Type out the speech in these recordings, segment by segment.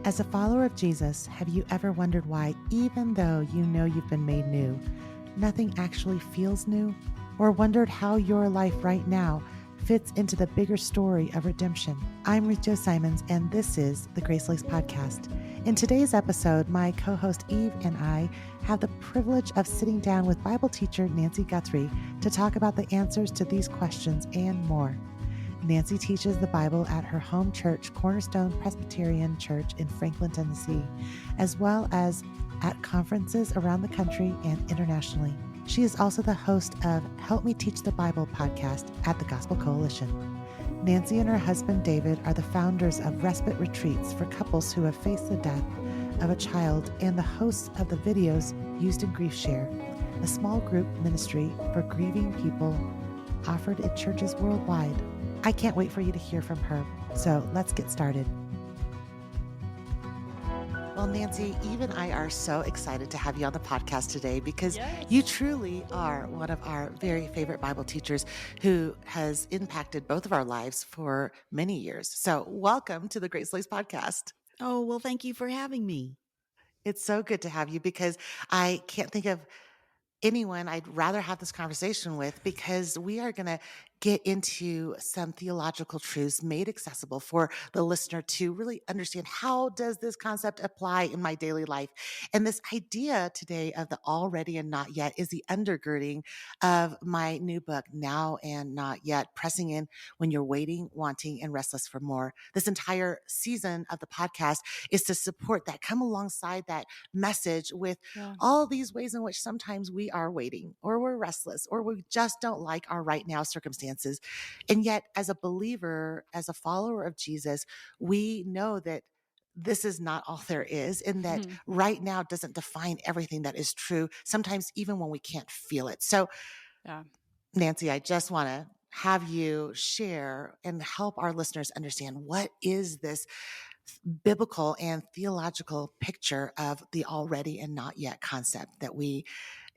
As a follower of Jesus, have you ever wondered why, even though you know you've been made new, nothing actually feels new? Or wondered how your life right now fits into the bigger story of redemption? I'm Ruth Jo Simons, and this is the GraceLaced podcast. In today's episode, my co-host Eve and I have the privilege of sitting down with Bible teacher Nancy Guthrie to talk about the answers to these questions and more. Nancy teaches the Bible at her home church, Cornerstone Presbyterian Church in Franklin, Tennessee, as well as at conferences around the country and internationally. She is also the host of Help Me Teach the Bible podcast at the Gospel Coalition. Nancy and her husband David are the founders of respite retreats for couples who have faced the death of a child and the hosts of the videos used in Grief Share, a small group ministry for grieving people offered in churches worldwide. I can't wait for you to hear from her. So let's get started. Well, Nancy, Eve and I are so excited to have you on the podcast today because you truly are one of our very favorite Bible teachers who has impacted both of our lives for many years. So welcome to the GraceLaced podcast. Oh, well, thank you for having me. It's so good to have you because I can't think of anyone I'd rather have this conversation with because we are going to get into some theological truths made accessible for the listener to really understand how does this concept apply in my daily life. And this idea today of the already and not yet is the undergirding of my new book, Now and Not Yet, pressing in when you're waiting, wanting, and restless for more. This entire season of the podcast is to support that, come alongside that message with all these ways in which sometimes we are waiting or we're restless or we just don't like our right now circumstances. And yet, as a believer, as a follower of Jesus, we know that this is not all there is, and that right now doesn't define everything that is true, sometimes even when we can't feel it. So, Nancy, I just want to have you share and help our listeners understand what is this biblical and theological picture of the already and not yet concept that we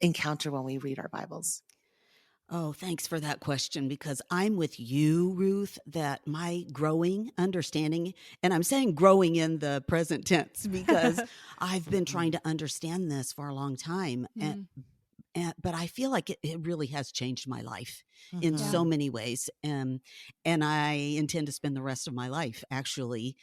encounter when we read our Bibles. Oh, thanks for that question because I'm with you, Ruth, that my growing understanding, and I'm saying growing in the present tense because I've been trying to understand this for a long time. But I feel like it really has changed my life in so many ways. And I intend to spend the rest of my life actually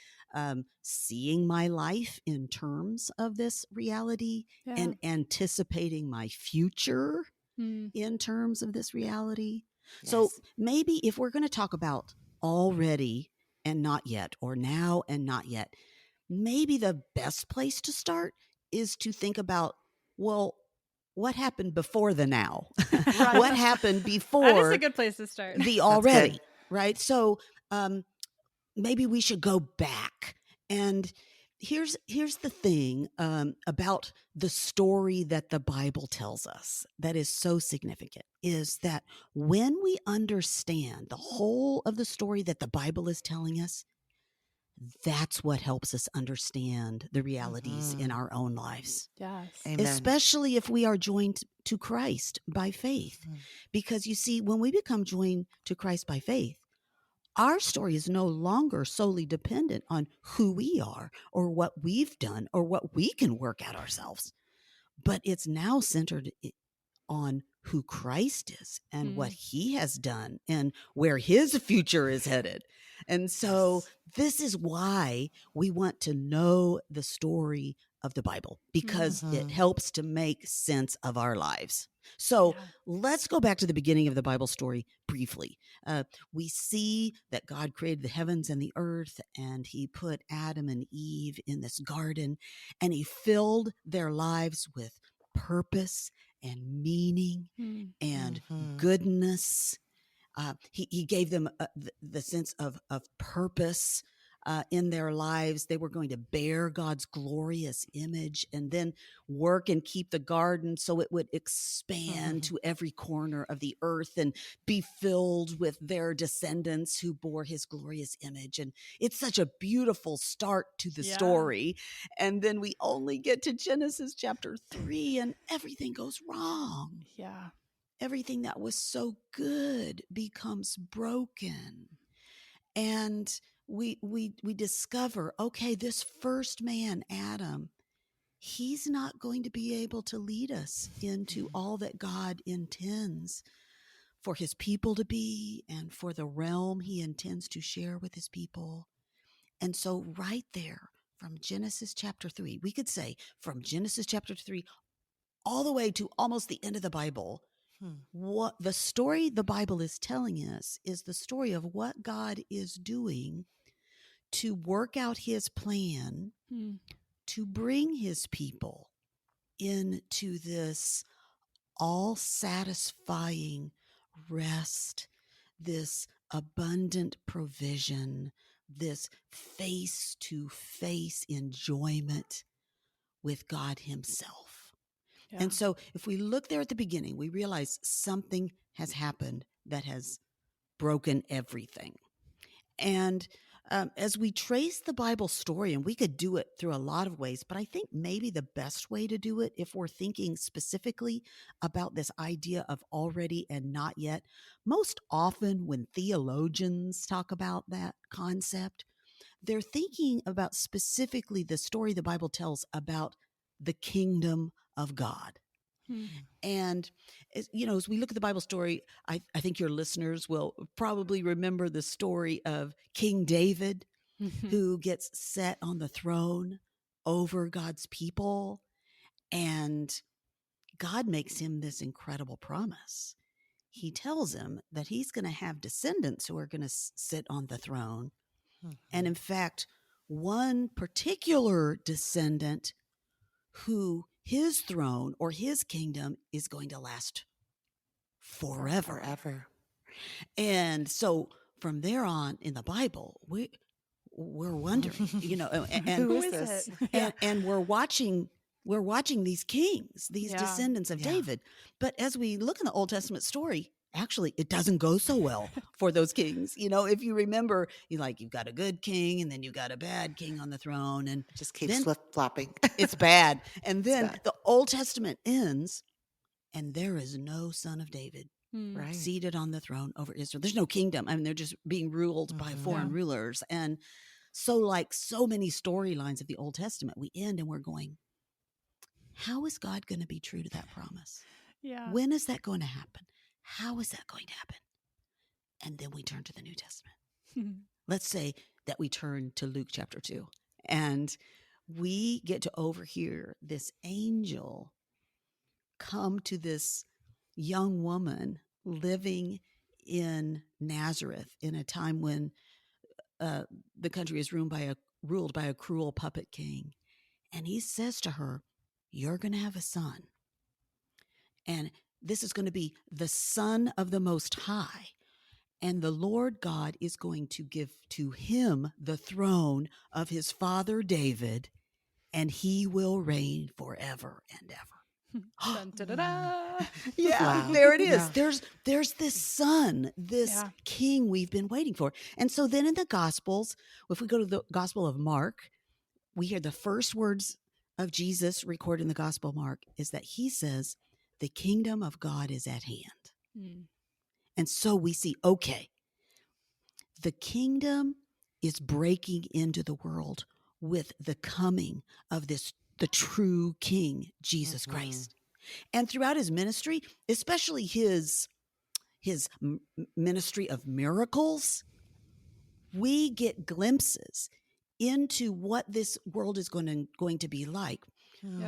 seeing my life in terms of this reality and anticipating my future in terms of this reality. Yes. So maybe if we're going to talk about already and not yet, or now and not yet, maybe the best place to start is to think about, well, what happened before the now? Right. What happened before That is a good place to start. the already, right? So maybe we should go back. And here's the thing about the story that the Bible tells us that is so significant is that when we understand the whole of the story that the Bible is telling us, that's what helps us understand the realities in our own lives. Yes. Amen. Especially if we are joined to Christ by faith. Because you see, when we become joined to Christ by faith, our story is no longer solely dependent on who we are or what we've done or what we can work out ourselves, but it's now centered on who Christ is and what he has done and where his future is headed. And so this is why we want to know the story of the Bible, because it helps to make sense of our lives. So let's go back to the beginning of the Bible story briefly. We see that God created the heavens and the earth, and he put Adam and Eve in this garden, and he filled their lives with purpose and meaning and goodness. He gave them the sense of purpose in their lives. They were going to bear God's glorious image and then work and keep the garden so it would expand to every corner of the earth and be filled with their descendants who bore his glorious image. And it's such a beautiful start to the story. And then we only get to Genesis chapter 3 and everything goes wrong. Yeah. Everything that was so good becomes broken. And we discover, okay, this first man, Adam, he's not going to be able to lead us into all that God intends for his people to be and for the realm he intends to share with his people. And so right there from Genesis chapter 3, we could say from Genesis chapter 3 all the way to almost the end of the Bible, what the story the Bible is telling us is the story of what God is doing to work out his plan to bring his people into this all satisfying rest, this abundant provision, this face to face enjoyment with God himself. Yeah. And so if we look there at the beginning, we realize something has happened that has broken everything. And as we trace the Bible story, and we could do it through a lot of ways, but I think maybe the best way to do it, if we're thinking specifically about this idea of already and not yet, most often when theologians talk about that concept, they're thinking about specifically the story the Bible tells about the kingdom of God. And as we look at the Bible story, I think your listeners will probably remember the story of King David, who gets set on the throne over God's people. And God makes him this incredible promise. He tells him that he's going to have descendants who are going to sit on the throne. And in fact, one particular descendant who his throne or his kingdom is going to last forever. And so from there on in the Bible, we're wondering, and who is this? And we're watching these kings, these descendants of David. But as we look in the Old Testament story, actually, it doesn't go so well for those kings. If you remember, you've got a good king and then you've got a bad king on the throne, and just keeps flip-flopping. It's bad. And then the Old Testament ends, and there is no son of David seated on the throne over Israel. There's no kingdom. I mean, they're just being ruled by foreign rulers. And so like so many storylines of the Old Testament, we end and we're going, how is God going to be true to that promise? When is that going to happen? How is that going to happen? And then we turn to the New Testament. Let's say that we turn to Luke chapter 2, and we get to overhear this angel come to this young woman living in Nazareth in a time when the country is ruled by a cruel puppet king. And he says to her, you're going to have a son. And this is going to be the Son of the Most High. And the Lord God is going to give to him the throne of his father David, and he will reign forever and ever. Dun, da, da, da. Yeah, wow. There it is. Yeah. There's this son, this king we've been waiting for. And so then in the Gospels, if we go to the Gospel of Mark, we hear the first words of Jesus recorded in the Gospel of Mark is that he says, the kingdom of God is at hand. And so we see, okay, the kingdom is breaking into the world with the coming of the true King, Jesus Christ. And throughout his ministry, especially his ministry of miracles, we get glimpses into what this world is going to be like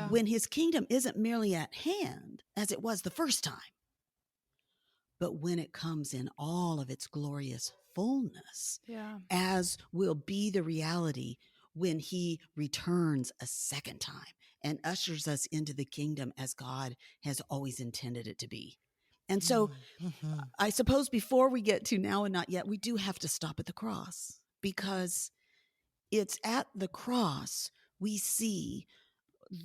when his kingdom isn't merely at hand, as it was the first time, but when it comes in all of its glorious fullness, as will be the reality when he returns a second time and ushers us into the kingdom as God has always intended it to be. And so I suppose before we get to now and not yet, we do have to stop at the cross, because it's at the cross we see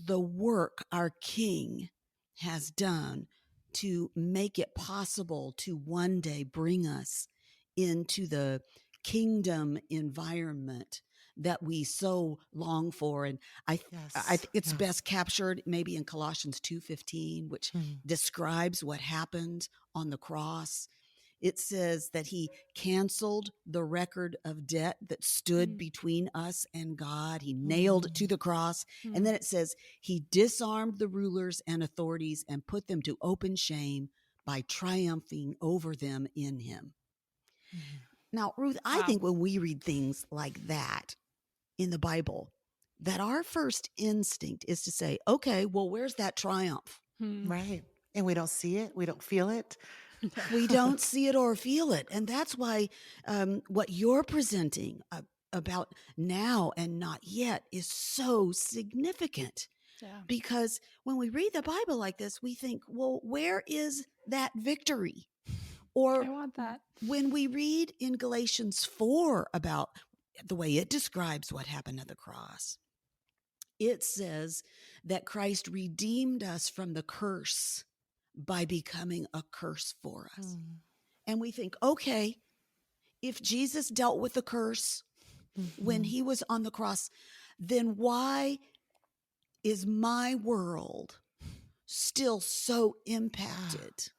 the work our King has done to make it possible to one day bring us into the kingdom environment that we so long for. And I think it's best captured maybe in Colossians 2:15, which describes what happened on the cross. it says that he canceled the record of debt that stood between us and God. He nailed it to the cross. And then it says he disarmed the rulers and authorities and put them to open shame by triumphing over them in him. Now, Ruth, I think when we read things like that in the Bible, that our first instinct is to say, okay, well, where's that triumph? Right. And we don't see it. We don't feel it. We don't see it or feel it. And that's why what you're presenting about now and not yet is so significant. Yeah. Because when we read the Bible like this, we think, well, where is that victory? Or I want that. when we read in Galatians 4 about the way it describes what happened at the cross, it says that Christ redeemed us from the curse by becoming a curse for us. And we think, okay, if Jesus dealt with the curse when he was on the cross, then why is my world still so impacted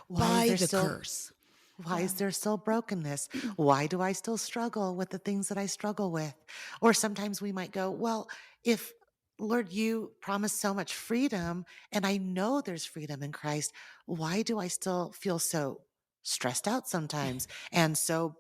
by the curse? Why is there still brokenness? Why do I still struggle with the things that I struggle with? Or sometimes we might go, well, if Lord, you promised so much freedom, and I know there's freedom in Christ, why do I still feel so stressed out sometimes and so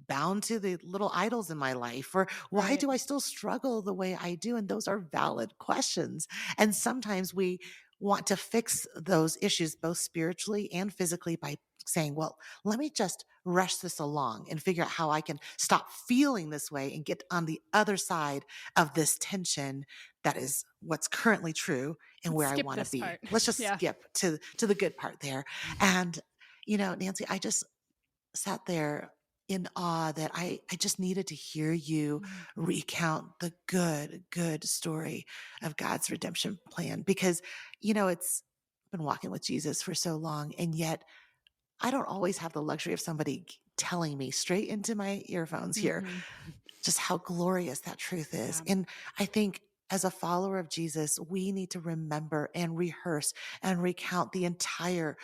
bound to the little idols in my life? Or why do I still struggle the way I do? And those are valid questions. And sometimes we want to fix those issues both spiritually and physically by saying, well, let me just rush this along and figure out how I can stop feeling this way and get on the other side of this tension that is what's currently true and Let's where I skip want to this be. part. Let's just Yeah. skip to the good part there. And, Nancy, I just sat there in awe that I just needed to hear you recount the good story of God's redemption plan because, it's been walking with Jesus for so long. And yet I don't always have the luxury of somebody telling me straight into my earphones here just how glorious that truth is. Yeah. And I think as a follower of Jesus, we need to remember and rehearse and recount the entire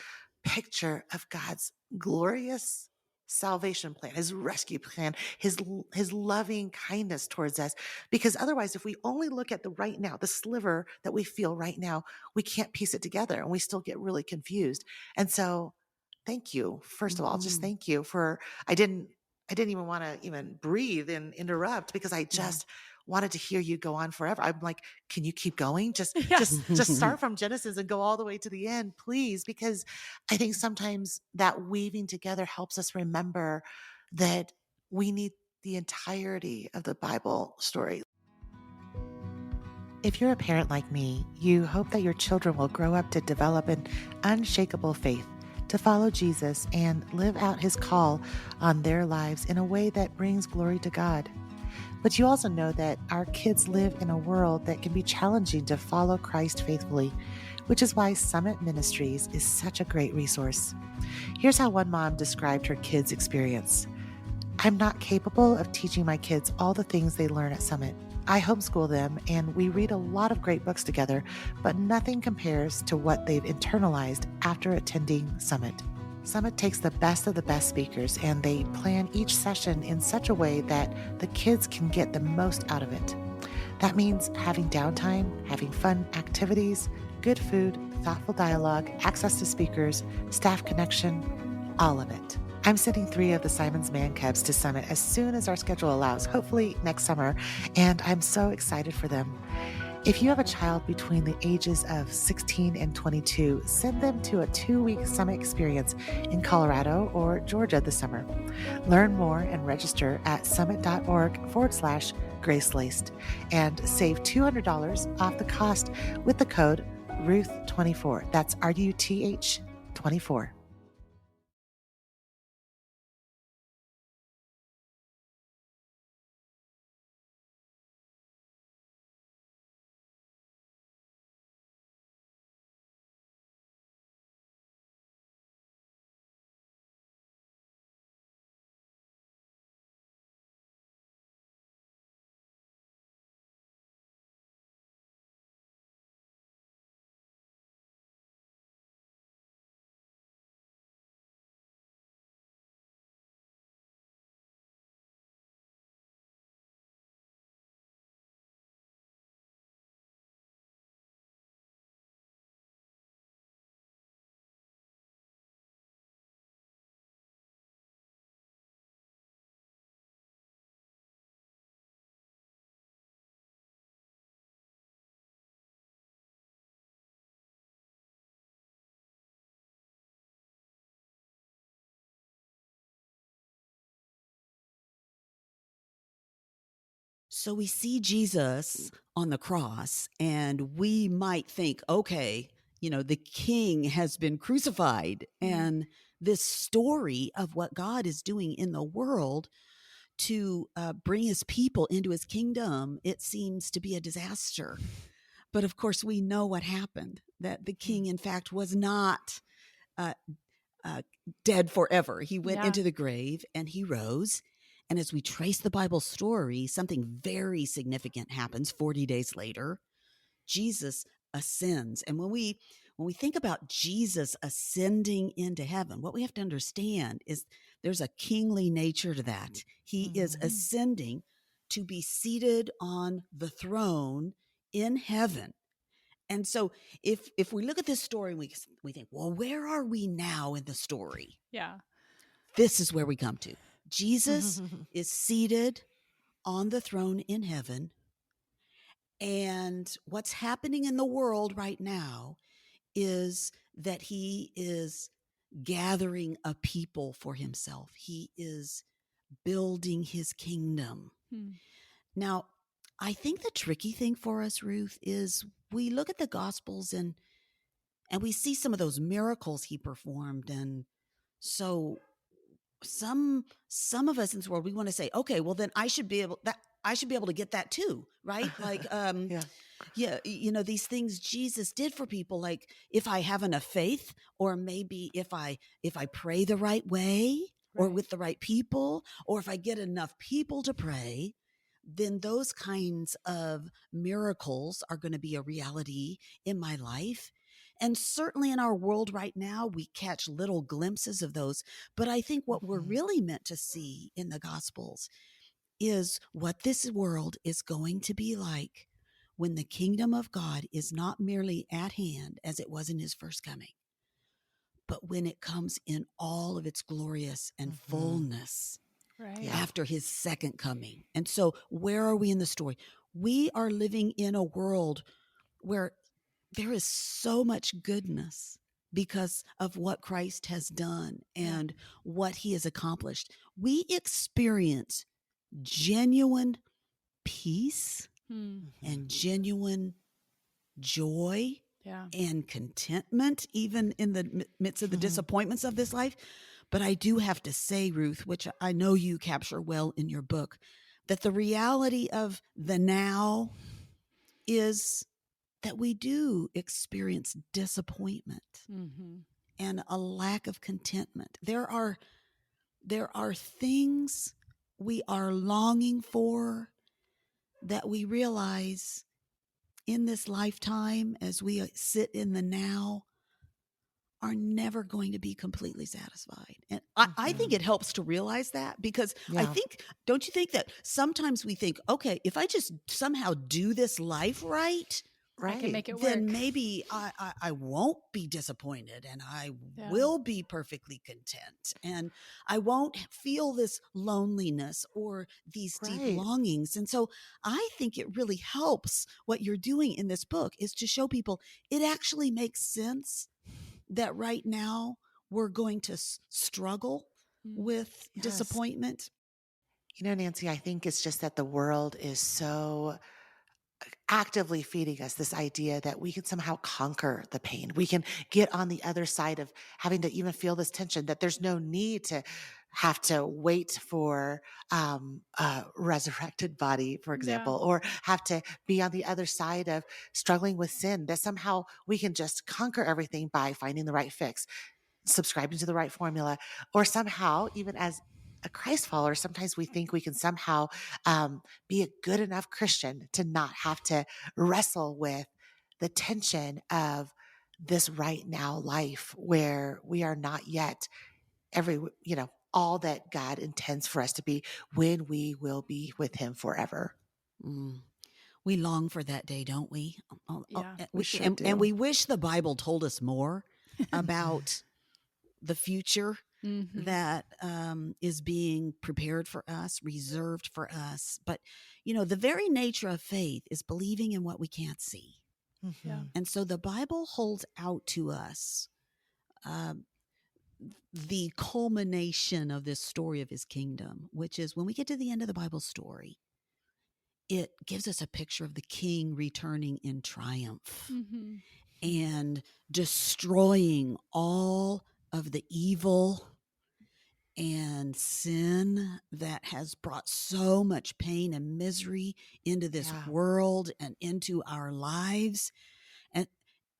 picture of God's glorious salvation plan, his rescue plan, his loving kindness towards us. Because otherwise, if we only look at the right now, the sliver that we feel right now, we can't piece it together and we still get really confused. And so thank you. First of all, just thank you for I didn't even want to even breathe and interrupt because I just wanted to hear you go on forever. I'm like, can you keep going? Just just start from Genesis and go all the way to the end, please, because I think sometimes that weaving together helps us remember that we need the entirety of the Bible story. If you're a parent like me, you hope that your children will grow up to develop an unshakable faith, to follow Jesus and live out his call on their lives in a way that brings glory to God. But you also know that our kids live in a world that can be challenging to follow Christ faithfully, which is why Summit Ministries is such a great resource. Here's how one mom described her kids' experience. I'm not capable of teaching my kids all the things they learn at Summit. I homeschool them and we read a lot of great books together, but nothing compares to what they've internalized after attending Summit. Summit takes the best of the best speakers and they plan each session in such a way that the kids can get the most out of it. That means having downtime, having fun activities, good food, thoughtful dialogue, access to speakers, staff connection, all of it. I'm sending 3 of the Simon's Man Cubs to Summit as soon as our schedule allows, hopefully next summer, and I'm so excited for them. If you have a child between the ages of 16 and 22, send them to a 2-week Summit experience in Colorado or Georgia this summer. Learn more and register at summit.org/GraceLaced and save $200 off the cost with the code RUTH24. That's RUTH 24. So we see Jesus on the cross, and we might think, okay, the king has been crucified. And this story of what God is doing in the world to bring his people into his kingdom, it seems to be a disaster. But of course, we know what happened, that the king, in fact, was not uh, dead forever. He went into the grave and he rose. And as we trace the Bible story, something very significant happens 40 days later. Jesus ascends. And when we think about Jesus ascending into heaven, what we have to understand is there's a kingly nature to that. He is ascending to be seated on the throne in heaven. And so if we look at this story, we think, well, where are we now in the story? Yeah. This is where we come to. Jesus is seated on the throne in heaven. And what's happening in the world right now is that he is gathering a people for himself. He is building his kingdom. Now, I think the tricky thing for us, Ruth, is we look at the Gospels and we see some of those miracles he performed. And so some of us in this world, we want to say, okay, well then I should be able to get that too, right? Like these things Jesus did for people, like if I have enough faith, or maybe if I pray the right way, or with the right people, or if I get enough people to pray, then those kinds of miracles are going to be a reality in my life. And certainly in our world right now, we catch little glimpses of those. But I think what we're really meant to see in the Gospels is what this world is going to be like when the kingdom of God is not merely at hand as it was in his first coming, but when it comes in all of its glorious and fullness after his second coming. And so where are we in the story? We are living in a world where there is so much goodness because of what Christ has done and what he has accomplished. We experience genuine peace and genuine joy and contentment, even in the midst of the disappointments of this life. But I do have to say, Ruth, which I know you capture well in your book, that the reality of the now is that we do experience disappointment and a lack of contentment. There are things we are longing for that we realize in this lifetime, as we sit in the now, are never going to be completely satisfied. And I think it helps to realize that, because I think, don't you think that sometimes we think, okay, if I just somehow do this life right, I can make it work. then maybe I won't be disappointed, and I will be perfectly content, and I won't feel this loneliness or these deep longings. And so I think it really helps what you're doing in this book is to show people it actually makes sense that right now we're going to struggle with disappointment. Nancy, I think it's just that the world is so actively feeding us this idea that we can somehow conquer the pain. We can get on the other side of having to even feel this tension, that there's no need to have to wait for a resurrected body, for example, or have to be on the other side of struggling with sin, that somehow we can just conquer everything by finding the right fix, subscribing to the right formula, or somehow, even as a Christ follower, sometimes we think we can somehow be a good enough Christian to not have to wrestle with the tension of this right now life where we are not yet all that God intends for us to be when we will be with him forever. We long for that day, don't we? We sure do. And we wish the Bible told us more about the future that is being prepared for us, reserved for us. But, the very nature of faith is believing in what we can't see. And so the Bible holds out to us the culmination of this story of his kingdom, which is when we get to the end of the Bible story, it gives us a picture of the king returning in triumph Mm-hmm. and destroying all of the evil and sin that has brought so much pain and misery into this Yeah. world and into our lives.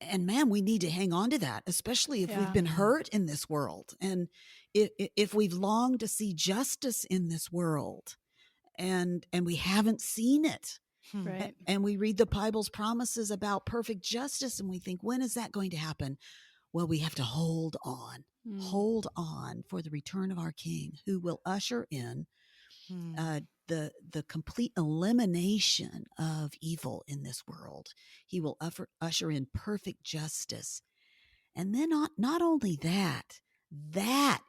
And man, we need to hang on to that, especially if we've been hurt in this world, and if we've longed to see justice in this world, and we haven't seen it. Right. And we read the Bible's promises about perfect justice, and we think, when is that going to happen? Well, we have to hold on for the return of our King, who will usher in the complete elimination of evil in this world. He will usher in perfect justice. And then not only that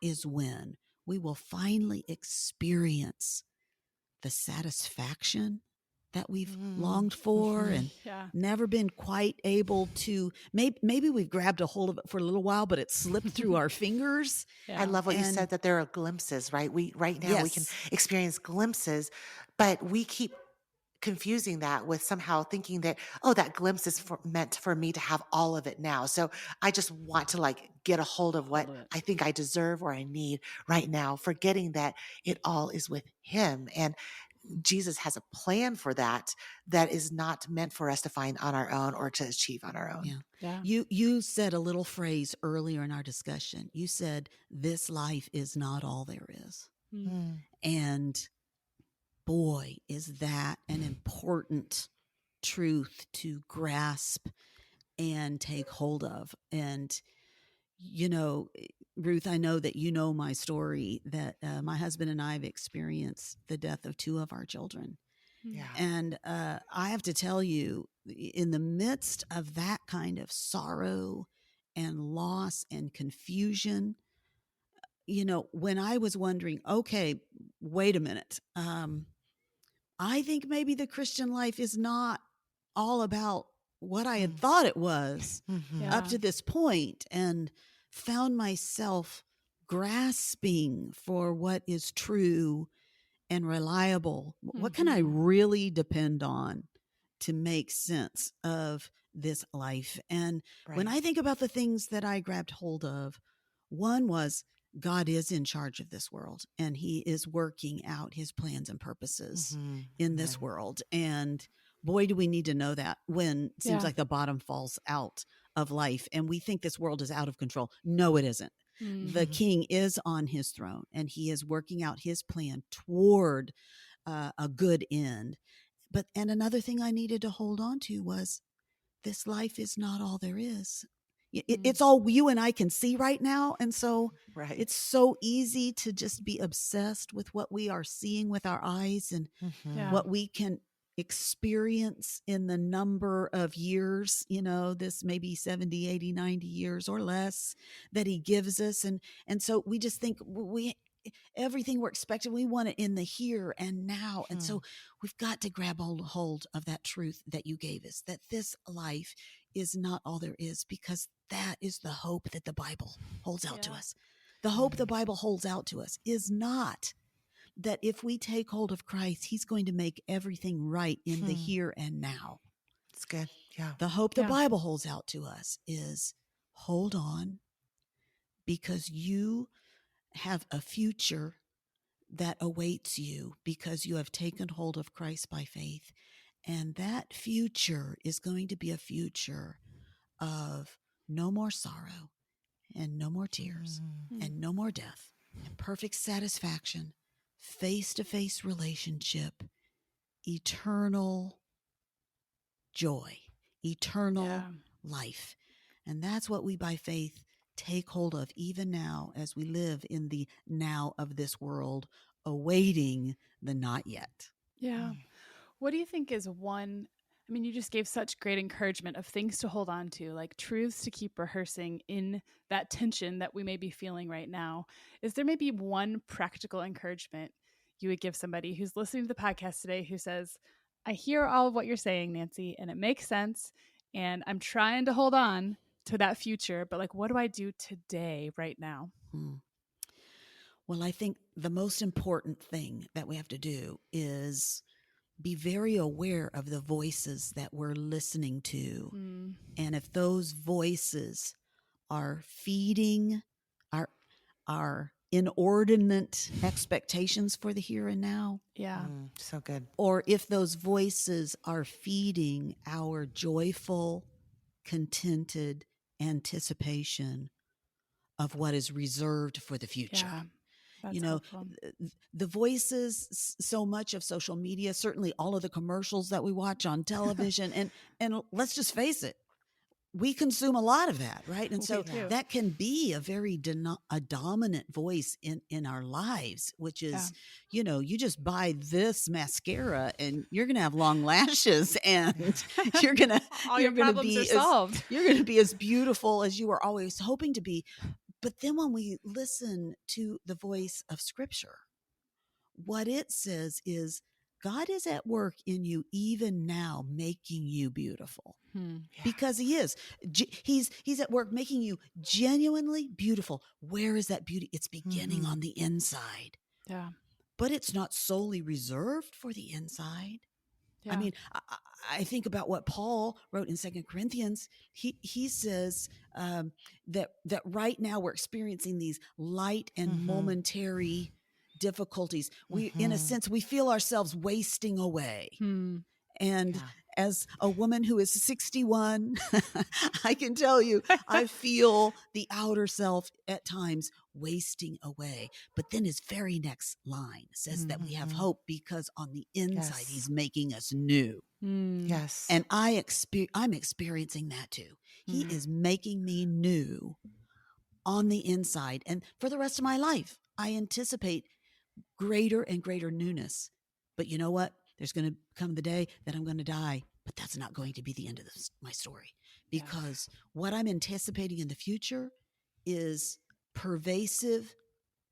is when we will finally experience the satisfaction that we've longed for and never been quite able to. Maybe we've grabbed a hold of it for a little while, but it slipped through our fingers. I love what you said, that there are glimpses, right? Right now we can Yes. experience glimpses, but we keep confusing that with somehow thinking that, oh, that glimpse is meant for me to have all of it now. So I just want to like get a hold of what I think I deserve or I need right now, forgetting that it all is with him. And Jesus has a plan for that is not meant for us to find on our own or to achieve on our own. Yeah. You said a little phrase earlier in our discussion. You said, this life is not all there is. And boy, is that an important truth to grasp and take hold of. And, Ruth, I know that you know my story, that my husband and I have experienced the death of two of our children. Yeah. And I have to tell you, in the midst of that kind of sorrow and loss and confusion, when I was wondering, okay, wait a minute, I think maybe the Christian life is not all about what I had thought it was up to this point, and found myself grasping for what is true and reliable. What can I really depend on to make sense of this life? And when I think about the things that I grabbed hold of, one was, God is in charge of this world, and he is working out his plans and purposes in this world. And boy, do we need to know that when it seems like the bottom falls out of life and we think this world is out of control. No, it isn't. The king is on his throne, and he is working out his plan toward a good end. And another thing I needed to hold on to was, this life is not all there is. It's all you and I can see right now. And so it's so easy to just be obsessed with what we are seeing with our eyes and what we can experience in the number of years, this maybe 70, 80, 90 years or less that he gives us. And so we just think everything we're expecting, we want it in the here and now. And so we've got to grab hold of that truth that you gave us, that this life is not all there is, because that is the hope that the Bible holds out to us. The hope the Bible holds out to us is not that if we take hold of Christ, he's going to make everything right in the here and now. That's good. Yeah. The hope the Bible holds out to us is, hold on, because you have a future that awaits you because you have taken hold of Christ by faith. And that future is going to be a future of no more sorrow and no more tears and no more death, and perfect satisfaction, face-to-face relationship, eternal joy, eternal life. And that's what we by faith take hold of even now, as we live in the now of this world, awaiting the not yet. Yeah. What do you think is one? I mean, you just gave such great encouragement of things to hold on to, like truths to keep rehearsing in that tension that we may be feeling right now. Is there maybe one practical encouragement you would give somebody who's listening to the podcast today who says, I hear all of what you're saying, Nancy, and it makes sense, and I'm trying to hold on to that future, but like, what do I do today, right now? Well, I think the most important thing that we have to do is be very aware of the voices that we're listening to. Mm. And if those voices are feeding our inordinate expectations for the here and now, Yeah. So good. or if those voices are feeding our joyful, contented anticipation of what is reserved for the future. Yeah. That's You know, helpful. the voices, so much of social media, certainly all of the commercials that we watch on television, and let's just face it, we consume a lot of that, right? And We so do. that can be a very a dominant voice in our lives, which is, you just buy this mascara and you're going to have long lashes, and you're going to All your problems are solved. you're going to be as beautiful as you were always hoping to be. But then when we listen to the voice of Scripture, what it says is God is at work in you even now, making you beautiful. Because he is. He's at work making you genuinely beautiful. Where is that beauty? It's beginning on the inside. Yeah. But it's not solely reserved for the inside. Yeah. I mean, I think about what Paul wrote in 2 Corinthians. He says that right now we're experiencing these light and momentary difficulties. We, in a sense, we feel ourselves wasting away. And as a woman who is 61, I can tell you, I feel the outer self at times wasting away. But then his very next line says that we have hope because on the inside, he's making us new. Yes. And I'm experiencing that too. He is making me new on the inside. And for the rest of my life, I anticipate greater and greater newness. But you know what? There's going to come the day that I'm going to die, but that's not going to be the end of my story, because what I'm anticipating in the future is pervasive,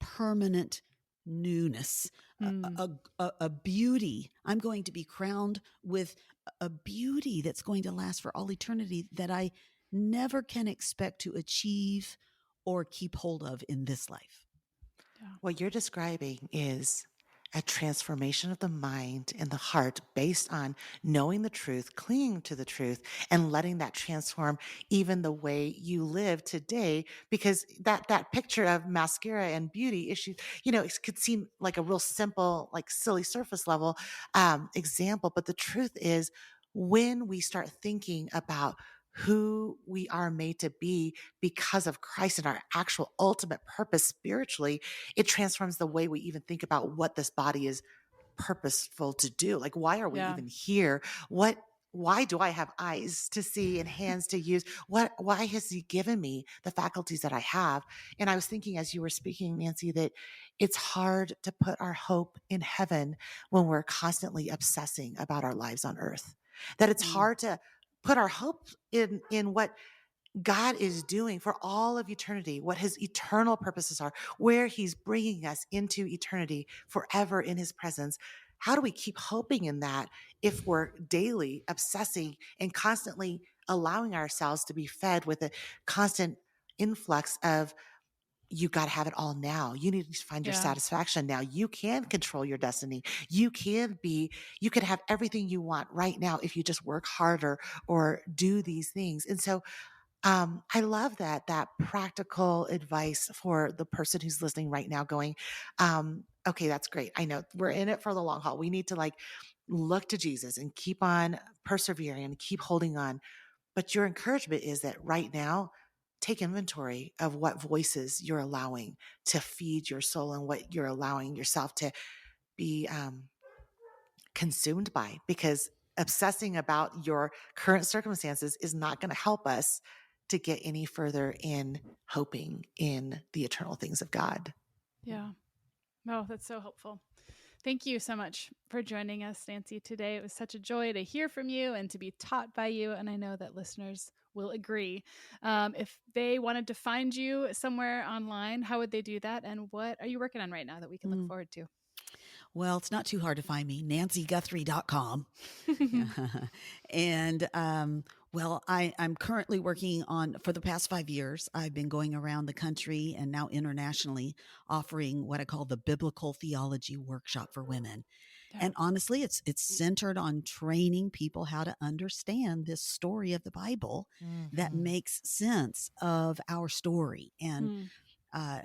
permanent newness, a beauty. I'm going to be crowned with a beauty that's going to last for all eternity that I never can expect to achieve or keep hold of in this life. What you're describing is a transformation of the mind and the heart based on knowing the truth, clinging to the truth, and letting that transform even the way you live today. Because that picture of mascara and beauty issues, it could seem like a real simple, like silly surface level example. But the truth is, when we start thinking about who we are made to be because of Christ and our actual ultimate purpose spiritually, it transforms the way we even think about what this body is purposeful to do. Like, why are we even here? Why do I have eyes to see and hands to use? Why has he given me the faculties that I have? And I was thinking as you were speaking, Nancy, that it's hard to put our hope in heaven when we're constantly obsessing about our lives on earth. That it's hard to put our hope in what God is doing for all of eternity, what his eternal purposes are, where he's bringing us into eternity forever in his presence. How do we keep hoping in that if we're daily obsessing and constantly allowing ourselves to be fed with a constant influx of, you got to have it all now. You need to find your satisfaction now. You can control your destiny. You can have everything you want right now if you just work harder or do these things. And so I love that practical advice for the person who's listening right now going, okay, that's great. I know we're in it for the long haul. We need to look to Jesus and keep on persevering and keep holding on. But your encouragement is that right now, take inventory of what voices you're allowing to feed your soul and what you're allowing yourself to be consumed by, because obsessing about your current circumstances is not going to help us to get any further in hoping in the eternal things of God. Yeah. Oh, that's so helpful. Thank you so much for joining us, Nancy, today. It was such a joy to hear from you and to be taught by you. And I know that listeners will agree. If they wanted to find you somewhere online, how would they do that? And what are you working on right now that we can look forward to? Well, it's not too hard to find me, nancyguthrie.com. And Well, I'm currently working on, for the past 5 years, I've been going around the country and now internationally offering what I call the Biblical Theology Workshop for Women. Yeah. And honestly, it's centered on training people how to understand this story of the Bible that Mhm. makes sense of our story, Mm. uh,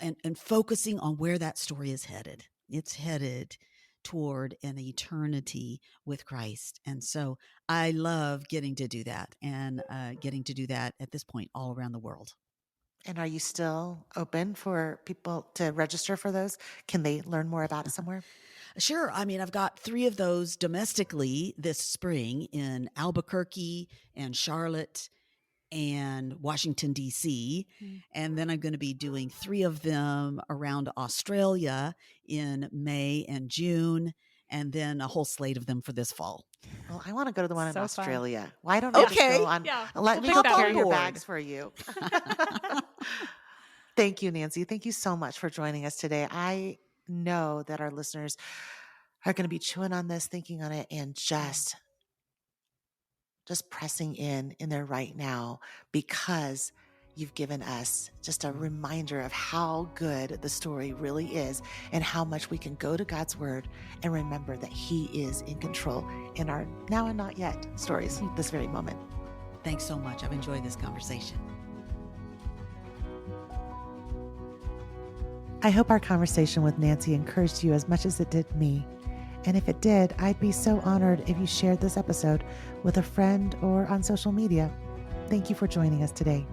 and focusing on where that story is headed. It's headed toward an eternity with Christ. And so I love getting to do that, and getting to do that at this point all around the world. And are you still open for people to register for those? Can they learn more about it somewhere? Sure. I mean, I've got 3 of those domestically this spring in Albuquerque and Charlotte and Washington, D.C. Mm. And then I'm going to be doing 3 of them around Australia in May and June, and then a whole slate of them for this fall. Well, I want to go to the one in So fun. Australia. Why don't I just Okay. go on? Yeah, Let we'll me pick go that carry for your you. bags for you. Thank you, Nancy. Thank you so much for joining us today. I know that our listeners are going to be chewing on this, thinking on it, and just pressing in there right now, because you've given us just a reminder of how good the story really is and how much we can go to God's word and remember that he is in control in our now and not yet stories this very moment. Thanks so much. I've enjoyed this conversation. I hope our conversation with Nancy encouraged you as much as it did me. And if it did, I'd be so honored if you shared this episode with a friend or on social media. Thank you for joining us today.